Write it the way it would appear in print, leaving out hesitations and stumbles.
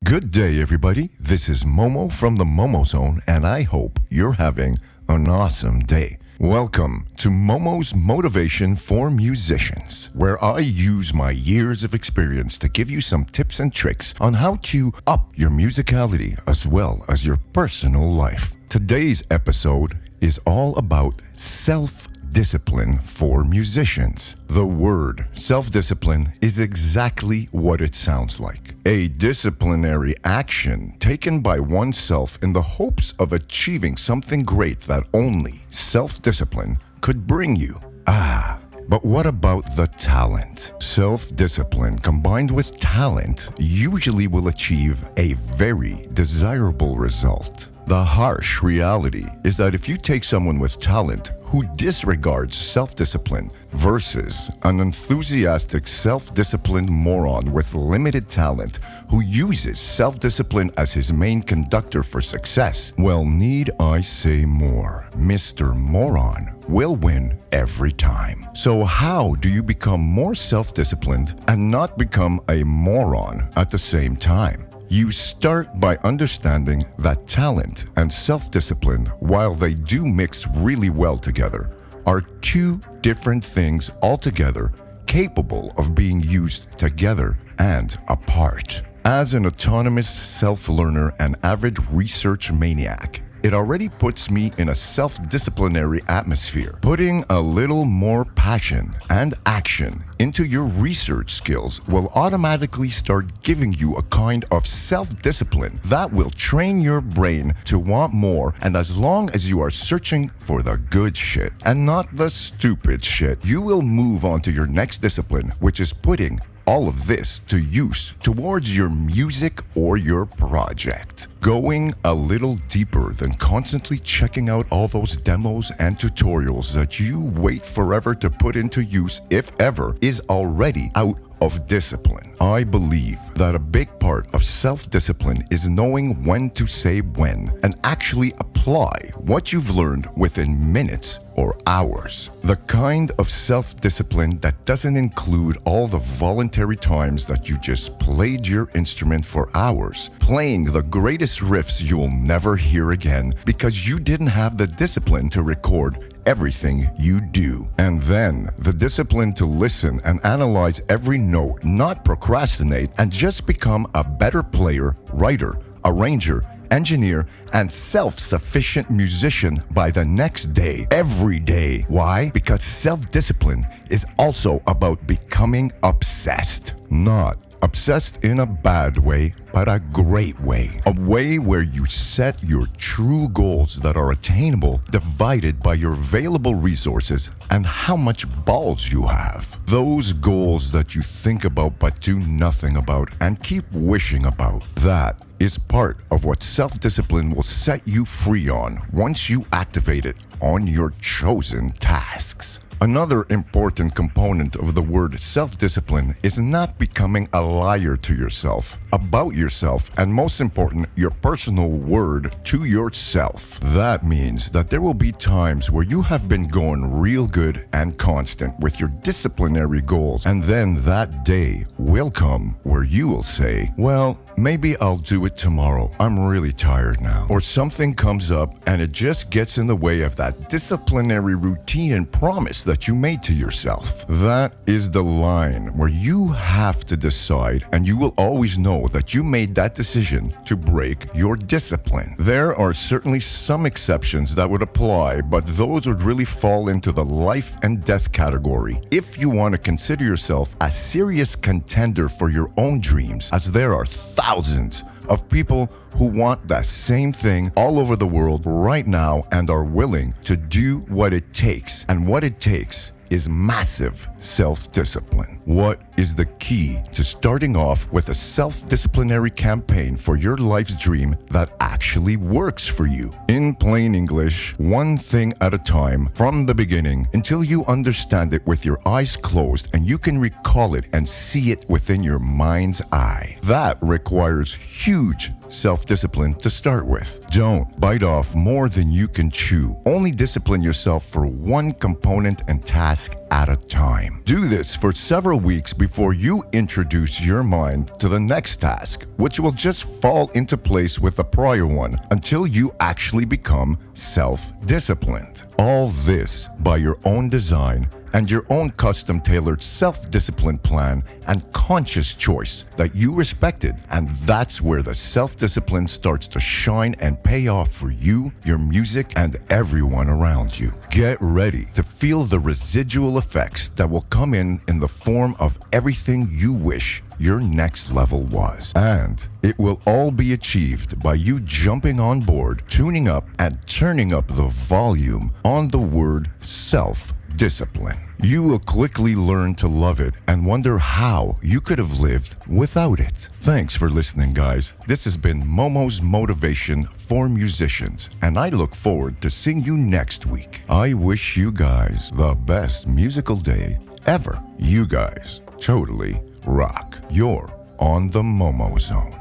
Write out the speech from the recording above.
Good day, everybody. This is Momo from the MomoZone, and I hope you're having an awesome day. Welcome to Momo's Motivation for Musicians, where I use my years of experience to give you some tips and tricks on how to up your musicality as well as your personal life. Today's episode is all about self-discipline for musicians. The word self-discipline is exactly what it sounds like. A disciplinary action taken by oneself in the hopes of achieving something great that only self-discipline could bring you. But what about the talent? Self-discipline combined with talent usually will achieve a very desirable result. The harsh reality is that if you take someone with talent who disregards self-discipline versus an enthusiastic self-disciplined moron with limited talent who uses self-discipline as his main conductor for success, well, need I say more? Mr. Moron will win every time. So how do you become more self-disciplined and not become a moron at the same time? You start by understanding that talent and self-discipline, while they do mix really well together, are two different things altogether, capable of being used together and apart. As an autonomous self-learner and avid research maniac, it already puts me in a self-disciplinary atmosphere. Putting a little more passion and action into your research skills will automatically start giving you a kind of self-discipline that will train your brain to want more, and as long as you are searching for the good shit and not the stupid shit, you will move on to your next discipline, which is putting all of this to use towards your music or your project. Going a little deeper than constantly checking out all those demos and tutorials that you wait forever to put into use, if ever, is already out of discipline. I believe that a big part of self-discipline is knowing when to say when and actually apply what you've learned within minutes or hours. The kind of self-discipline that doesn't include all the voluntary times that you just played your instrument for hours, playing the greatest riffs you'll never hear again because you didn't have the discipline to record everything you do. And then the discipline to listen and analyze every note, not procrastinate, and just become a better player, writer, arranger, engineer, and self-sufficient musician by the next day, every day. Why? Because self-discipline is also about becoming obsessed. Not obsessed in a bad way, but a great way. A way where you set your true goals that are attainable, divided by your available resources and how much balls you have. Those goals that you think about but do nothing about and keep wishing about. That is part of what self-discipline will set you free on once you activate it on your chosen tasks. Another important component of the word self-discipline is not becoming a liar to yourself, about yourself, and most important, your personal word to yourself. That means that there will be times where you have been going real good and constant with your disciplinary goals, and then that day will come where you will say, well, maybe I'll do it tomorrow. I'm really tired now. Or something comes up and it just gets in the way of that disciplinary routine and promise that you made to yourself. That is the line where you have to decide, and you will always know that you made that decision to break your discipline. There are certainly some exceptions that would apply, but those would really fall into the life and death category if you want to consider yourself a serious contender for your own dreams, as there are thousands of people who want the same thing all over the world right now and are willing to do what it takes. And what it takes is massive self-discipline. What is the key to starting off with a self-disciplinary campaign for your life's dream that actually works for you? In plain English, one thing at a time from the beginning until you understand it with your eyes closed and you can recall it and see it within your mind's eye. That requires huge self-discipline to start with. Don't bite off more than you can chew. Only discipline yourself for one component and task at a time. Do this for several weeks before before you introduce your mind to the next task, which will just fall into place with the prior one until you actually become self-disciplined. All this by your own design and your own custom-tailored self-discipline plan and conscious choice that you respected. And that's where the self-discipline starts to shine and pay off for you, your music, and everyone around you. Get ready to feel the residual effects that will come in the form of everything you wish your next level was. And it will all be achieved by you jumping on board, tuning up, and turning up the volume on the word self-discipline. You will quickly learn to love it and wonder how you could have lived without it. Thanks for listening, guys. This has been Momo's Motivation for Musicians, and I look forward to seeing you next week. I wish you guys the best musical day ever. You guys totally rock. You're on the Momo Zone.